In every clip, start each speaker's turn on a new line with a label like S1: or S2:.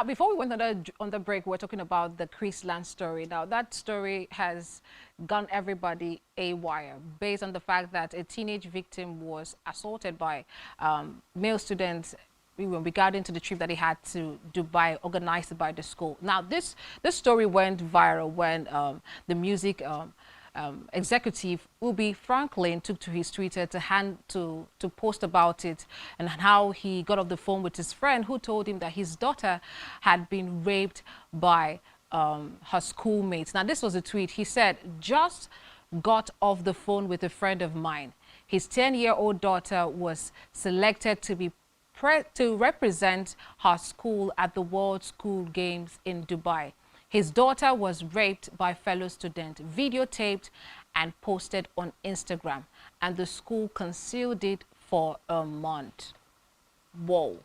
S1: Now, before we went on the break, we were talking about the Chrisland story. Now, that story has gone everybody awire based on the fact that a teenage victim was assaulted by male students regarding to the trip that he had to Dubai, organized by the school. Now, this story went viral when the music executive Ubi Franklin took to his Twitter to post about it and how he got off the phone with his friend who told him that his daughter had been raped by her schoolmates. Now, this was a tweet. He said, "Just got off the phone with a friend of mine. His 10-year-old daughter was selected to represent her school at the World School Games in Dubai. His daughter was raped by fellow student, videotaped and posted on Instagram, and the school concealed it for a month." Whoa.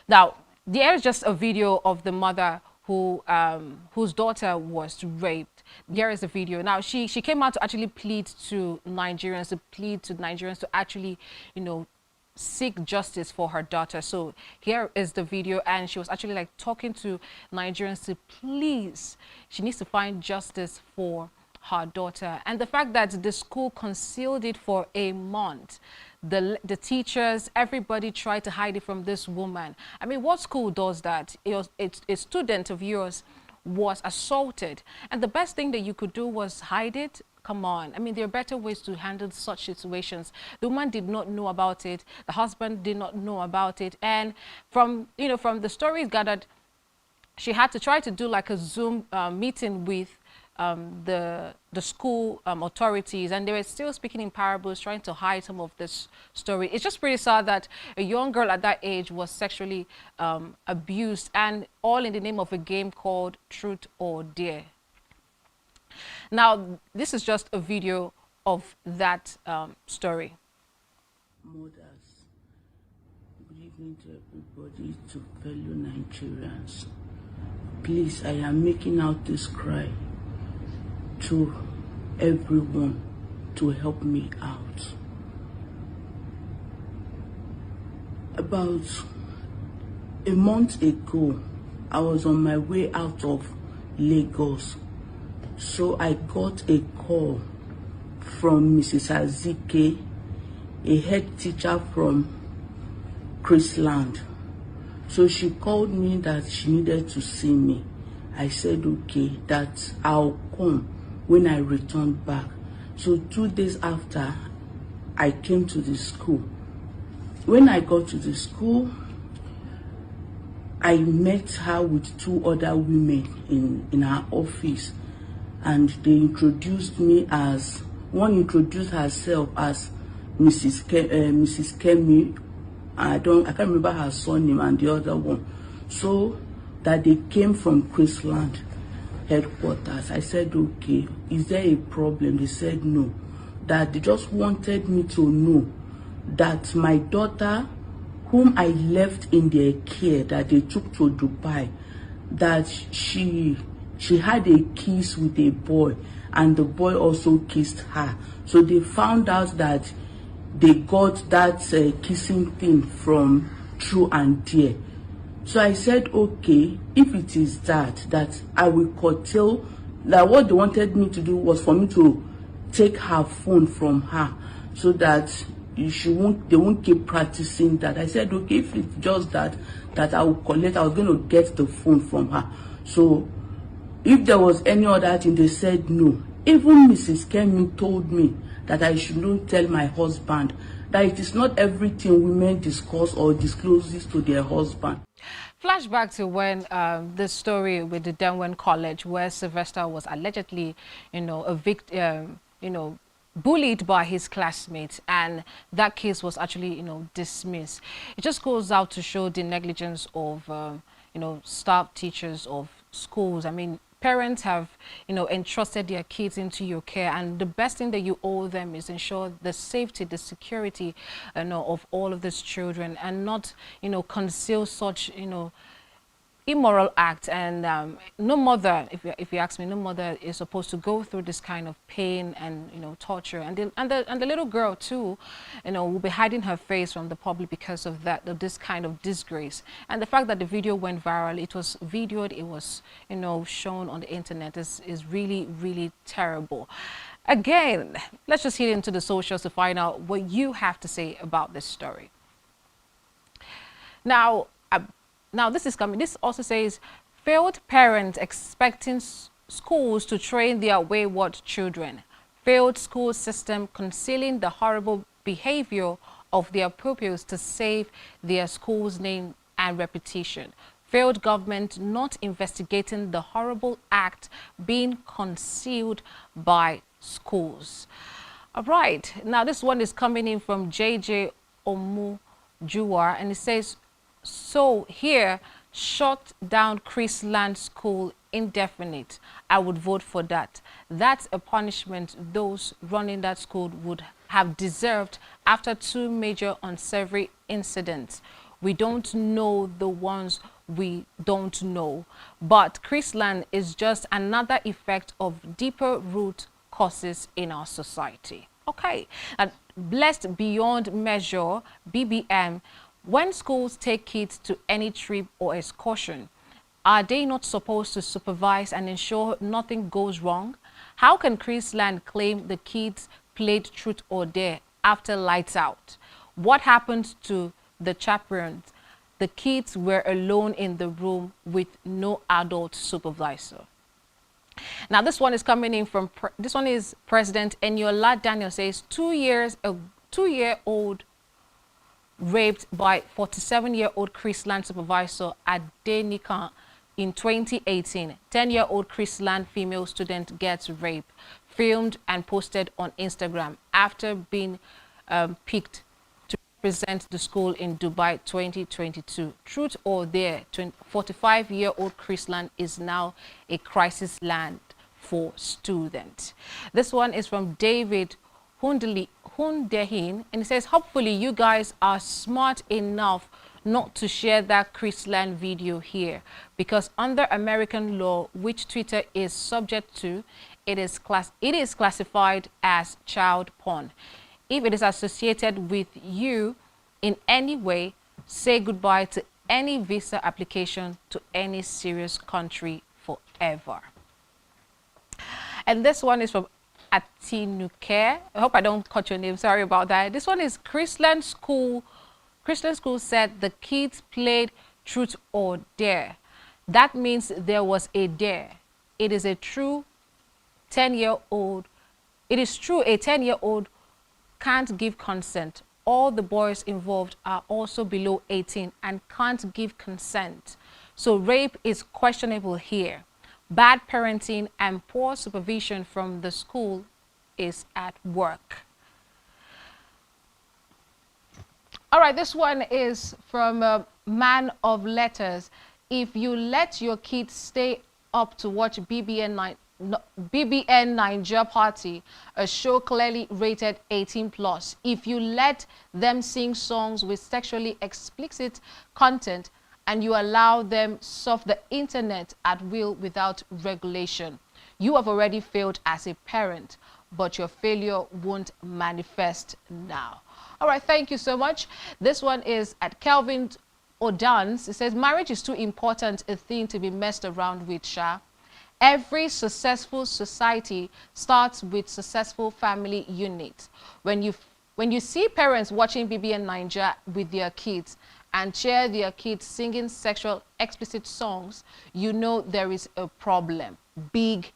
S1: Now, there is just a video of the mother whose daughter was raped. There is a video. Now, she came out to actually plead to Nigerians, to actually, seek justice for her daughter. So here is the video, and she was actually like talking to Nigerians to please, she needs to find justice for her daughter. And the fact that the school concealed it for a month, the teachers, everybody tried to hide it from this woman. I mean, what school does that? A student of yours was assaulted, and the best thing that you could do was hide it. Come on. I mean, there are better ways to handle such situations. The woman did not know about it. The husband did not know about it. And from the stories gathered, she had to try to do like a Zoom meeting with the school authorities, and they were still speaking in parables, trying to hide some of this story. It's just pretty sad that a young girl at that age was sexually abused, and all in the name of a game called Truth or Dare. Now, this is just a video of that story.
S2: Mothers, good evening to everybody, to fellow Nigerians. Please, I am making out this cry to everyone to help me out. About a month ago, I was on my way out of Lagos. So I got a call from Mrs. Azike, a head teacher from Chrisland. So she called me that she needed to see me. I said, okay, that I'll come when I return back. So 2 days after, I came to the school. When I got to the school, I met her with 2 other women in her office. And they introduced me as, one introduced herself as Mrs. Kemi. I can't remember her surname, and the other one. So that they came from Chrisland headquarters. I said, okay, is there a problem? They said no. That they just wanted me to know that my daughter, whom I left in their care, that they took to Dubai, that she had a kiss with a boy, and the boy also kissed her. So they found out that they got that kissing thing from True and Dare. So I said, okay, if it is that I will curtail, that what they wanted me to do was for me to take her phone from her so that they won't keep practicing that. I said, okay, if it's just that I will collect, I was going to get the phone from her. So if there was any other thing, they said no. Even Mrs. Kemi told me that I should not tell my husband, that it is not everything women discuss or discloses to their husband.
S1: Flashback to when the story with the Denwen College, where Sylvester was allegedly, bullied by his classmates, and that case was actually, dismissed. It just goes out to show the negligence of, staff, teachers of schools. I mean, parents have, entrusted their kids into your care, and the best thing that you owe them is ensure the safety, the security, of all of these children, and not, conceal such, immoral act, and no mother, if you ask me, no mother is supposed to go through this kind of pain and torture, and the little girl too, will be hiding her face from the public because of that, of this kind of disgrace. And the fact that the video went viral, it was videoed, it was shown on the internet, is really, really terrible. Again, let's just hit into the socials to find out what you have to say about this story. Now, this is coming. This also says, failed parents expecting schools to train their wayward children. Failed school system concealing the horrible behavior of their pupils to save their school's name and reputation. Failed government not investigating the horrible act being concealed by schools. All right. Now, this one is coming in from JJ Omujuwa, and it says, so here, shut down Chrisland school indefinite. I would vote for that. That's a punishment those running that school would have deserved after 2 major unsavory incidents. We don't know the ones we don't know, but Chrisland is just another effect of deeper root causes in our society. Okay, and blessed beyond measure, BBM. When schools take kids to any trip or excursion, are they not supposed to supervise and ensure nothing goes wrong? How can Chrisland claim the kids played truth or dare after lights out? What happened to the chaperones? The kids were alone in the room with no adult supervisor. Now, this one is coming in from, this one is President Eniola Daniel, says 2-year-old raped by 47-year-old Chrisland supervisor Adenika in 2018. 10-year-old Chrisland female student gets raped, filmed and posted on Instagram after being picked to represent the school in Dubai 2022. Truth or dare, 45-year-old Chrisland is now a crisis land for students. This one is from David Hundehin, and it says, hopefully you guys are smart enough not to share that Chrisland video here, because under American law, which Twitter is subject to, it is classified as child porn. If it is associated with you in any way, say goodbye to any visa application to any serious country forever. And this one is from Atinuke. I hope I don't cut your name. Sorry about that. This one is Chrisland School. Chrisland School said the kids played truth or dare. That means there was a dare. It is a true 10-year-old. It is true a 10-year-old can't give consent. All the boys involved are also below 18 and can't give consent. So rape is questionable here. Bad parenting and poor supervision from the school is at work. All right, this one is from a man of letters. If you let your kids stay up to watch BBN Niger Party, a show clearly rated 18+. If you let them sing songs with sexually explicit content, and you allow them surf the internet at will without regulation, you have already failed as a parent, but your failure won't manifest now. All right, thank you so much. This one is at Kelvin Odans. It says, marriage is too important a thing to be messed around with, Sha. Every successful society starts with successful family units. When you see parents watching BBN Niger with their kids and share their kids singing sexual explicit songs, you know there is a problem, big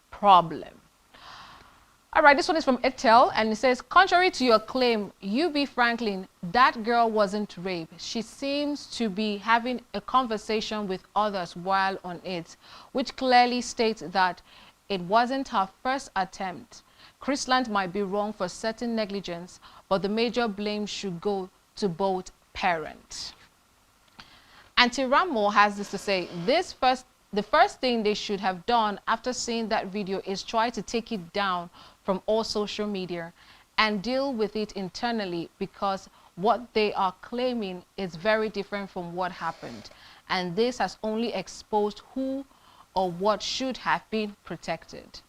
S1: problem. All right, this one is from Etel, and it says, contrary to your claim, UB Franklin, that girl wasn't raped. She seems to be having a conversation with others while on it, which clearly states that it wasn't her first attempt. Chrisland might be wrong for certain negligence, but the major blame should go to both parents. Auntie Ramo has this to say, the first thing they should have done after seeing that video is try to take it down from all social media and deal with it internally, because what they are claiming is very different from what happened. and this has only exposed who or what should have been protected.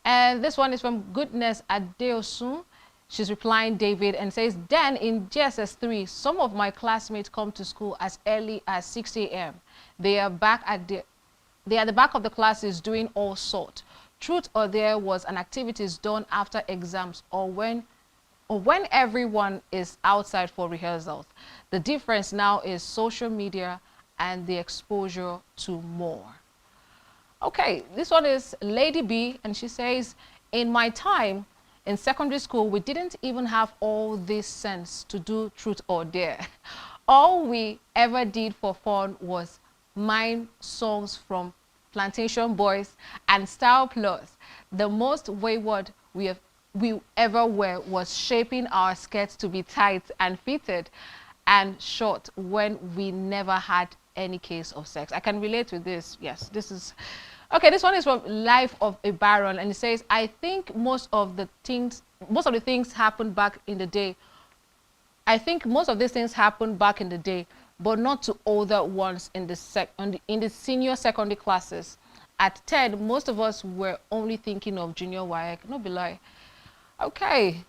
S1: And this one is from Goodness Adeosun. She's replying David and says, then in GSS 3, some of my classmates come to school as early as 6 a.m. They are at the back of the classes doing all sorts. Truth or dare was an activities done after exams or when everyone is outside for rehearsals. The difference now is social media and the exposure to more. Okay, this one is Lady B, and she says, in my time in secondary school, we didn't even have all this sense to do truth or dare. All we ever did for fun was mime songs from Plantation Boys and Style Plus. The most wayward we ever were was shaping our skirts to be tight and fitted and short when we never had any case of sex. I can relate to this. Yes, this is okay. This one is from Life of a Baron, and it says, I think most of the things happened back in the day. I think most of these things happened back in the day, but not to older ones in the senior secondary classes. At 10, most of us were only thinking of junior WAEC. No be lie. Okay,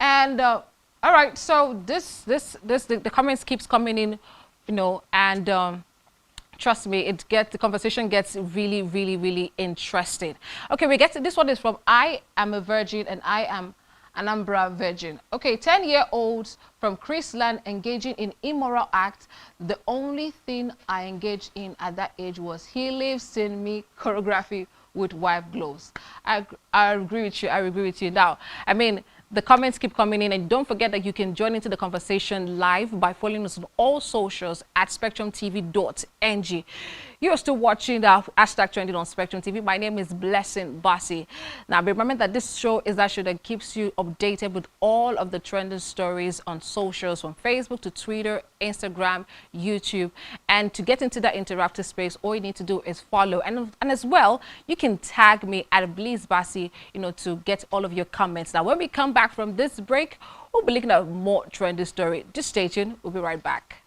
S1: and all right. So the comments keeps coming in, you know, and trust me, the conversation gets really, really, really interesting. Okay, we get to this one is from I am a virgin and I am Anambra virgin. Okay, 10-year-olds from Chrisland engaging in immoral acts. The only thing I engaged in at that age was he lives in me choreography with wife gloves. I agree with you. I agree with you. Now, I mean, the comments keep coming in, and don't forget that you can join into the conversation live by following us on all socials at StVNg. You're still watching the hashtag trending on Spectrum TV. My name is Blessing Bassi. Now, remember that this show is that show that keeps you updated with all of the trending stories on socials, from Facebook to Twitter, Instagram, YouTube. And to get into that interactive space, all you need to do is follow. And as well, you can tag me at Bliss Bassi, you know, to get all of your comments. Now, when we come back from this break, we'll be looking at more trending story. Just stay tuned. We'll be right back.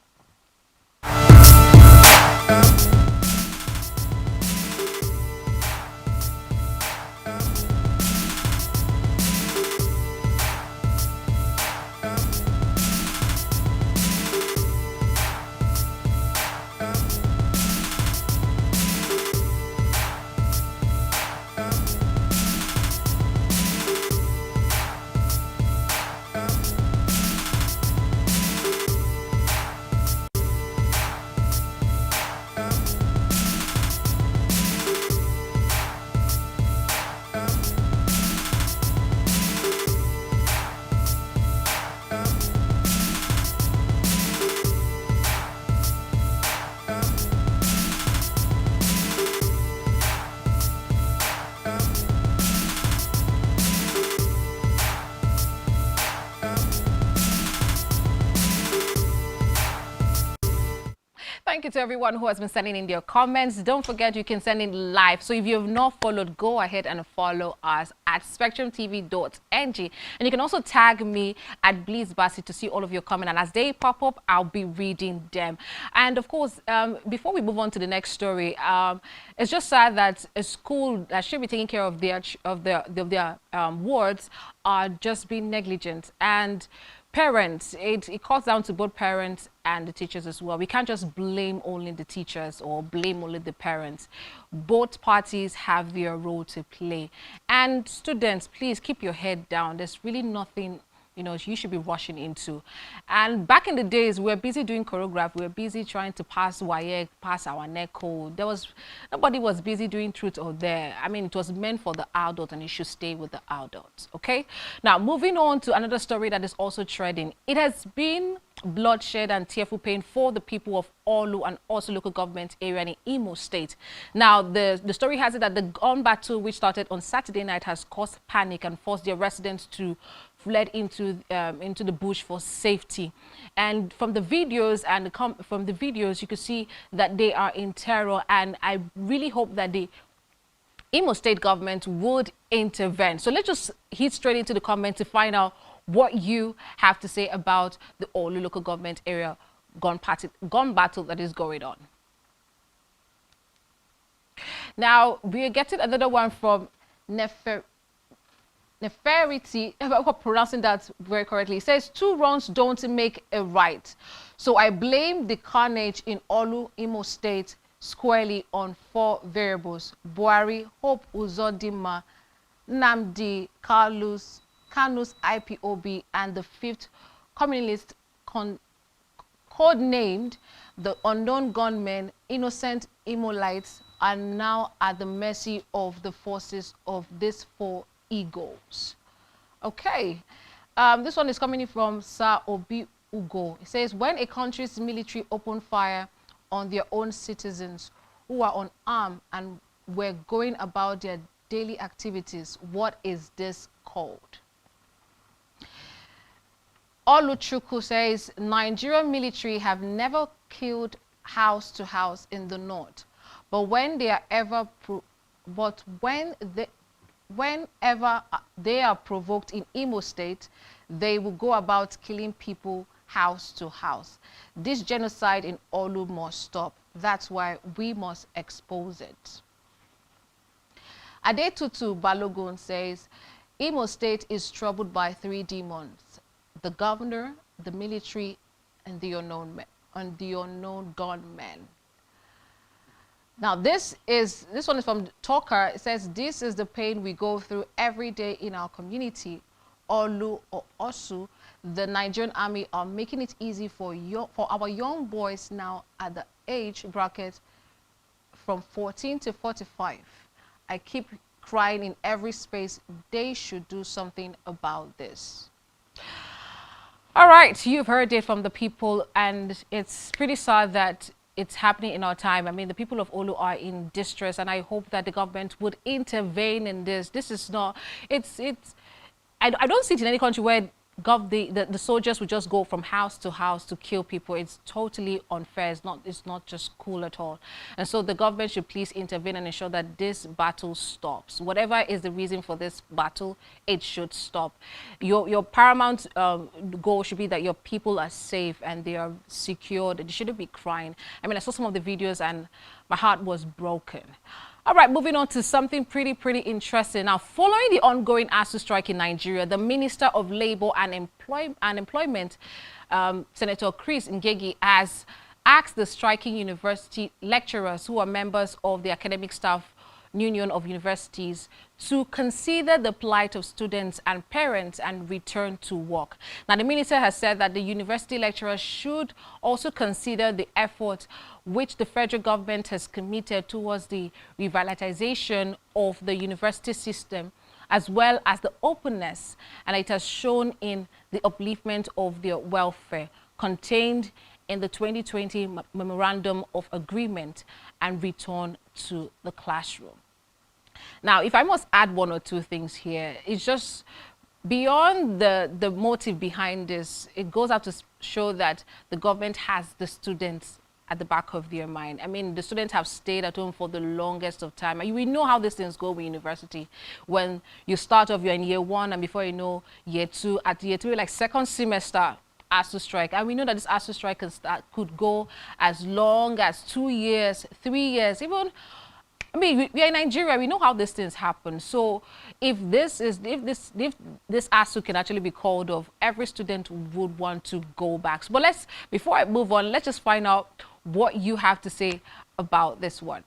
S1: Thank you to everyone who has been sending in their comments. Don't forget you can send in live. So if you have not followed, go ahead and follow us at SpectrumTV.ng. And you can also tag me at Bliss Bassi to see all of your comments. And as they pop up, I'll be reading them. And of course, before we move on to the next story, it's just sad that a school that should be taking care of their wards are just being negligent. And parents, it comes down to both parents and the teachers as well. We can't just blame only the teachers or blame only the parents. Both parties have their role to play. And students, please keep your head down. There's really nothing, you know, you should be rushing into. And back in the days, we were busy doing choreography. We were busy trying to pass WAEC, pass our NECO. Nobody was busy doing truth or dare. I mean, it was meant for the adult, and it should stay with the adults, okay? Now, moving on to another story that is also trending. It has been bloodshed and tearful pain for the people of Olu and also local government area in Imo State. Now, the story has it that the gun battle, which started on Saturday night, has caused panic and forced their residents to fled into the bush for safety. And from the videos you could see that they are in terror, and I really hope that the Imo State government would intervene. So let's just hit straight into the comments to find out what you have to say about the Olu local government area gun battle that is going on. Now, we are getting another one from Neferiti, if I'm pronouncing that very correctly. It says, 2 wrongs don't make a right. So I blame the carnage in Olu, Imo State squarely on 4 variables: Buhari, Hope Uzodinma, Nnamdi Kanu's IPOB, and the 5th communist codenamed the unknown gunmen, innocent Imolites, are now at the mercy of the forces of these 4 egos. Okay, this one is coming in from Sir Obi Ugo. It says, when a country's military open fire on their own citizens who are unarmed and were going about their daily activities, what is this called? Oluchuku says, Nigerian military have never killed house to house in the north, but whenever they are provoked in Imo State, they will go about killing people house to house. This genocide in Olu must stop. That's why we must expose it. Adetutu Balogun says, Imo State is troubled by 3 demons: the governor, the military, and the unknown gunmen. Now, this one is from Talker. It says, this is the pain we go through every day in our community. Olu or Osu, the Nigerian army are making it easy for our young boys now at the age bracket from 14 to 45. I keep crying in every space. They should do something about this. All right, you've heard it from the people, and it's pretty sad that it's happening in our time. I mean, the people of Olu are in distress, and I hope that the government would intervene in this. This is not, I don't see it in any country where the soldiers would just go from house to kill people. It's totally unfair. It's not just cool at all. And so the government should please intervene and ensure that this battle stops. Whatever is the reason for this battle, it should stop. Your paramount goal should be that your people are safe and they are secured. They shouldn't be crying. I mean, I saw some of the videos and my heart was broken. All right, moving on to something pretty interesting. Now, following the ongoing ASUU strike in Nigeria, the Minister of Labour and Employment, Senator Chrisland Ngegi, has asked the striking university lecturers who are members of the Academic Staff Union of Universities to consider the plight of students and parents and return to work. Now, the minister has said that the university lecturers should also consider the effort which the federal government has committed towards the revitalization of the university system, as well as the openness, and it has shown in the upliftment of their welfare contained in the 2020 Memorandum of Agreement and return to the classroom. Now, if I must add 1 or 2 things here, it's just beyond the motive behind this. It goes out to show that the government has the students at the back of their mind. I mean, the students have stayed at home for the longest of time. We know how these things go with university. When you start off, you're in year 1, and before you know, year 2. At year 2, like 2nd semester, ASUU strike. And we know that this ASUU strike could go as long as 2 years, 3 years, even. I mean, we are in Nigeria. We know how these things happen. So, if this ASUU can actually be called off, every student would want to go back. But before I move on, let's just find out what you have to say about this one.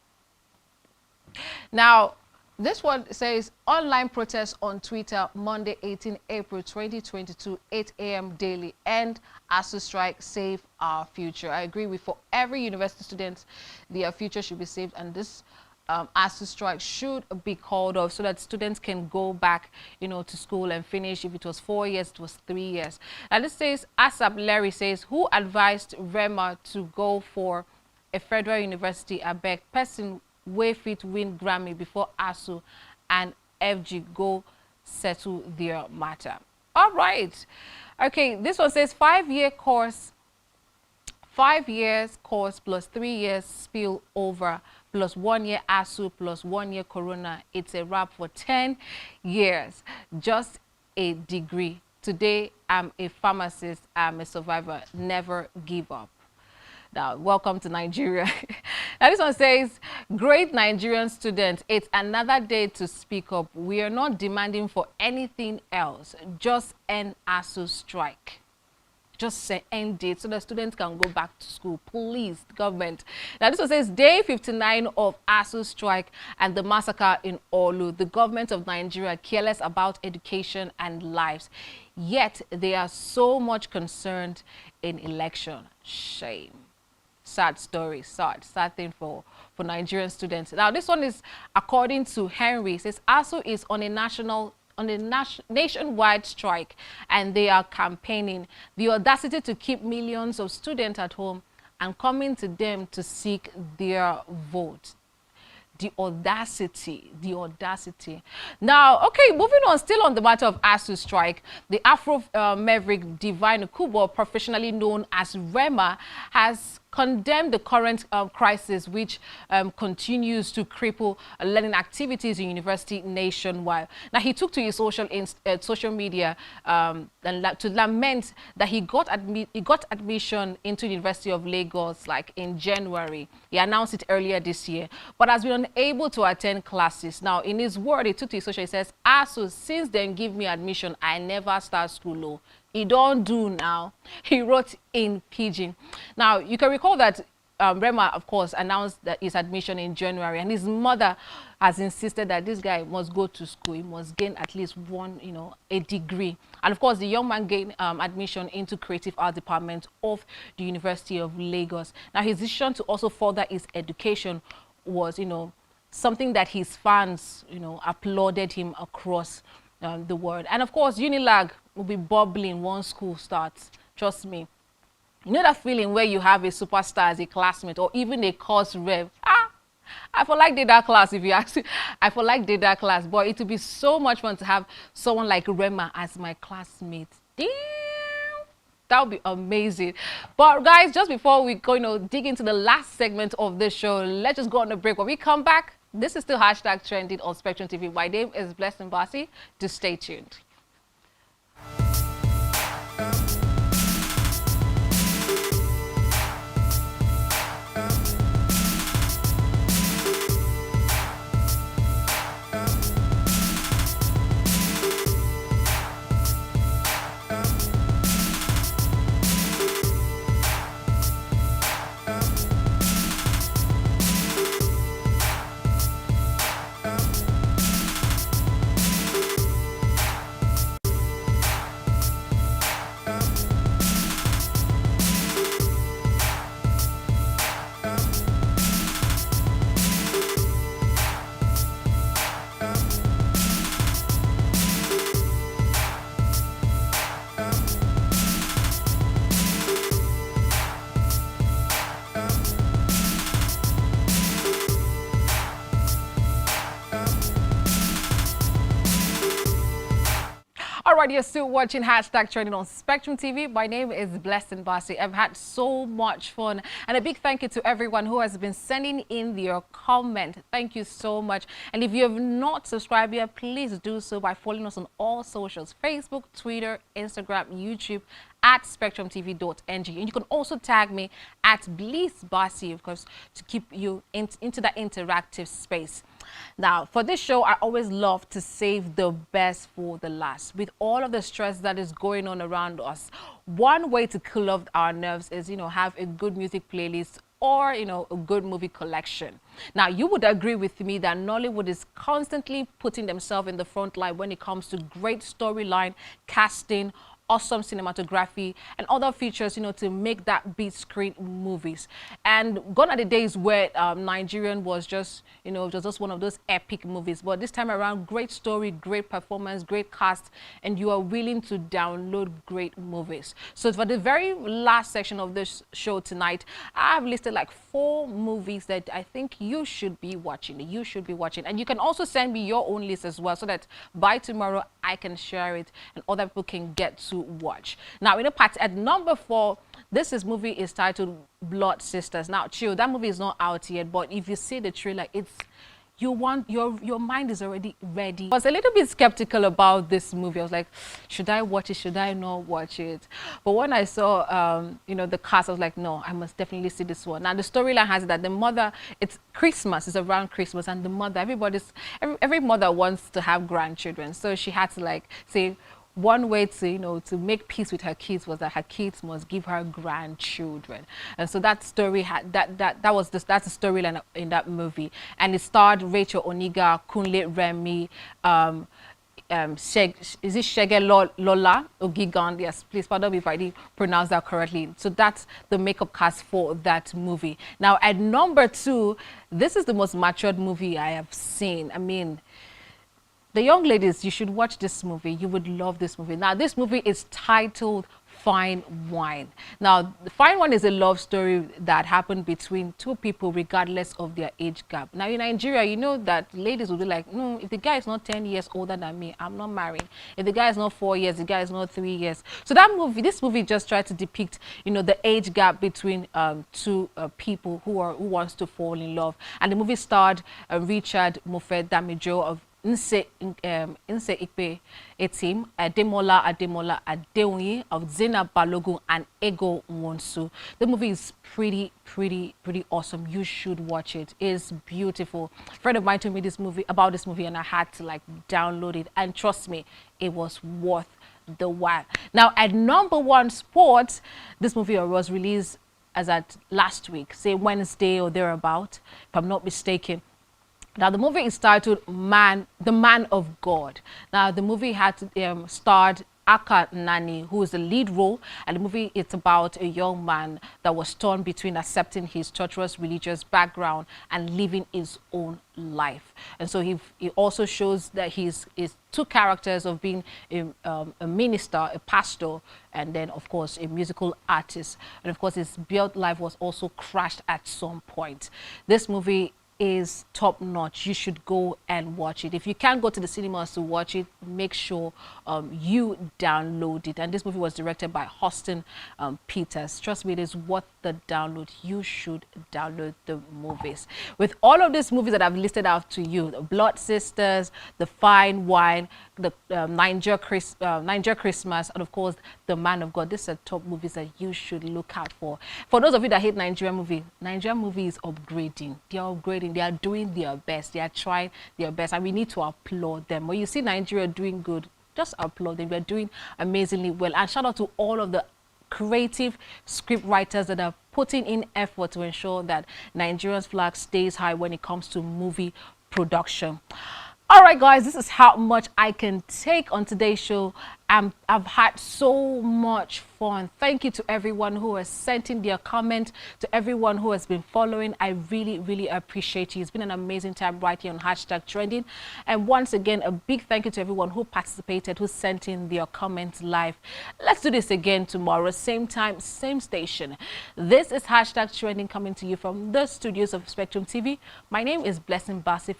S1: Now, this one says, online protest on Twitter, Monday, 18 April 2022, 8 a.m. daily. End ASUU strike, save our future. I agree with, for every university student, their future should be saved, and this ASUU strike should be called off so that students can go back, to school and finish. If it was 4 years, it was 3 years. And this says, ASAP Larry says, who advised Rema to go for a federal university? I beg, person wey fit win Grammy before ASUU and FG go settle their matter. All right. Okay, this one says 5-year course, 5 years course plus 3 years spill over plus 1 year ASUU plus 1 year Corona. It's a wrap for 10 years. Just a degree. Today, I'm a pharmacist. I'm a survivor. Never give up. Now, welcome to Nigeria. Now, this one says, great Nigerian students, it's another day to speak up. We are not demanding for anything else, just end ASU strike. Just say end it so the students can go back to school. Please, government. Now, this one says, day 59 of ASU strike and the massacre in Olu. The government of Nigeria careless about education and lives. Yet, they are so much concerned in election. Shame. Sad story, sad thing for Nigerian students. Now, this one is according to Henry. It says, ASU is on a nationwide strike and they are campaigning. The audacity to keep millions of students at home and coming to them to seek their vote. The audacity. Now, okay, moving on, still on the matter of ASU strike, the Afro maverick Divine Kubo, professionally known as Rema, has condemned the current crisis, which continues to cripple learning activities in university nationwide. Now, he took to his social media to lament that he got admission into the University of Lagos like in January. He announced it earlier this year, but has been unable to attend classes. Now, in his word, he took to his social, he says, "ASU, since then give me admission, I never start school." He don't do now. He wrote in Pidgin. Now, you can recall that Rema, of course, announced that his admission in January, and his mother has insisted that this guy must go to school. He must gain at least one, a degree. And of course, the young man gained admission into Creative Art Department of the University of Lagos. Now, his decision to also further his education was, something that his fans, applauded him across the world. And of course, Unilag will be bubbling once school starts. Trust me. You know that feeling where you have a superstar as a classmate or even a course rev? I feel like did that class if you ask me. I feel like did that class. But it would be so much fun to have someone like Rema as my classmate. Damn. That would be amazing. But guys, just before we go, dig into the last segment of this show, let's just go on a break. When we come back, this is still #trending on Spectrum TV. My name is Blessing Basi. Just stay tuned. Alright, you're still watching #trending on Spectrum TV. My name is Blessing Basi. I've had so much fun, and a big thank you to everyone who has been sending in their comment. Thank you so much. And if you have not subscribed yet, please do so by following us on all socials: Facebook, Twitter, Instagram, YouTube, at spectrumtv.ng. And you can also tag me at Bliss Basi, of course, to keep you into that interactive space. Now, for this show, I always love to save the best for the last. With all of the stress that is going on around us, one way to cool off our nerves is, have a good music playlist or, a good movie collection. Now, you would agree with me that Nollywood is constantly putting themselves in the front line when it comes to great storyline, casting, awesome cinematography and other features, to make that big screen movies. And gone are the days where Nigerian was just, just one of those epic movies. But this time around, great story, great performance, great cast, and you are willing to download great movies. So for the very last section of this show tonight, I've listed like 4 movies that I think you should be watching. And you can also send me your own list as well, so that by tomorrow I can share it and other people can get to watch. Now, at number 4, this movie is titled Blood Sisters. Now, chill, that movie is not out yet, but if you see the trailer, you want your mind is already ready. I was a little bit skeptical about this movie. I was like, should I watch it? Should I not watch it? But when I saw you know, the cast, I was like, no, I must definitely see this one. Now the storyline has it that the mother, it's Christmas, it's around Christmas, and the mother, every mother wants to have grandchildren, so she had to like say one way to, you know, to make peace with her kids was that her kids must give her grandchildren. And so that story had that's the storyline in that movie. And it starred Rachel Oniga, Kunle Remy, is it Shege Lola Ogigan? Yes, please pardon me if I didn't pronounce that correctly. So that's the makeup cast for that movie. Now at number 2, this is the most matured movie I have seen. I mean, the young ladies, you should watch this movie. You would love this movie. Now, this movie is titled Fine Wine. Now, the Fine Wine is a love story that happened between two people regardless of their age gap. Now, in Nigeria, you know that ladies will be like, no, if the guy is not 10 years older than me, I'm not marrying. If the guy is not 4 years, the guy is not 3 years. So this movie just tried to depict, you know, the age gap between two people who wants to fall in love. And the movie starred Richard Mofe Damijo of Nse Ikpe Etim, Ademola Adeoye of Zena Balogun, and Ego Nwonsu. The movie is pretty awesome. You should watch it. It's beautiful. A friend of mine told me about this movie, and I had to like download it. And trust me, it was worth the while. Now at number 1 sport, this movie was released as at last week, say Wednesday or thereabout, if I'm not mistaken. Now, the movie is titled The Man of God. Now, the movie had starred Aka Nani, who is the lead role, and the movie it's about a young man that was torn between accepting his torturous religious background and living his own life. And so he also shows that his two characters of being a minister, a pastor, and then of course a musical artist. And of course his built life was also crashed at some point. This movie is top notch. You should go and watch it. If you can't go to the cinemas to watch it, make sure you download it. And this movie was directed by Austin Peters. Trust me, it is worth the download. You should download the movies. With all of these movies that I've listed out to you, the Blood Sisters, the Fine Wine, the Niger Christmas, and of course the Man of God, these are top movies that you should look out for. For those of you that hate Nigerian movie is upgrading. They are upgrading. They are doing their best. They are trying their best, and we need to applaud them. When you see Nigeria doing good, just applaud them. They're doing amazingly well. And shout out to all of the creative script writers that are putting in effort to ensure that Nigeria's flag stays high when it comes to movie production. All right, guys, this is how much I can take on today's show. I've had so much fun. Thank you to everyone who has sent in their comment, to everyone who has been following. I really appreciate you. It's been an amazing time right here on #trending. And once again, a big thank you to everyone who participated, who sent in their comments live. Let's do this again tomorrow, same time, same station. This is #trending coming to you from the studios of Spectrum TV. My name is Blessing Bassif.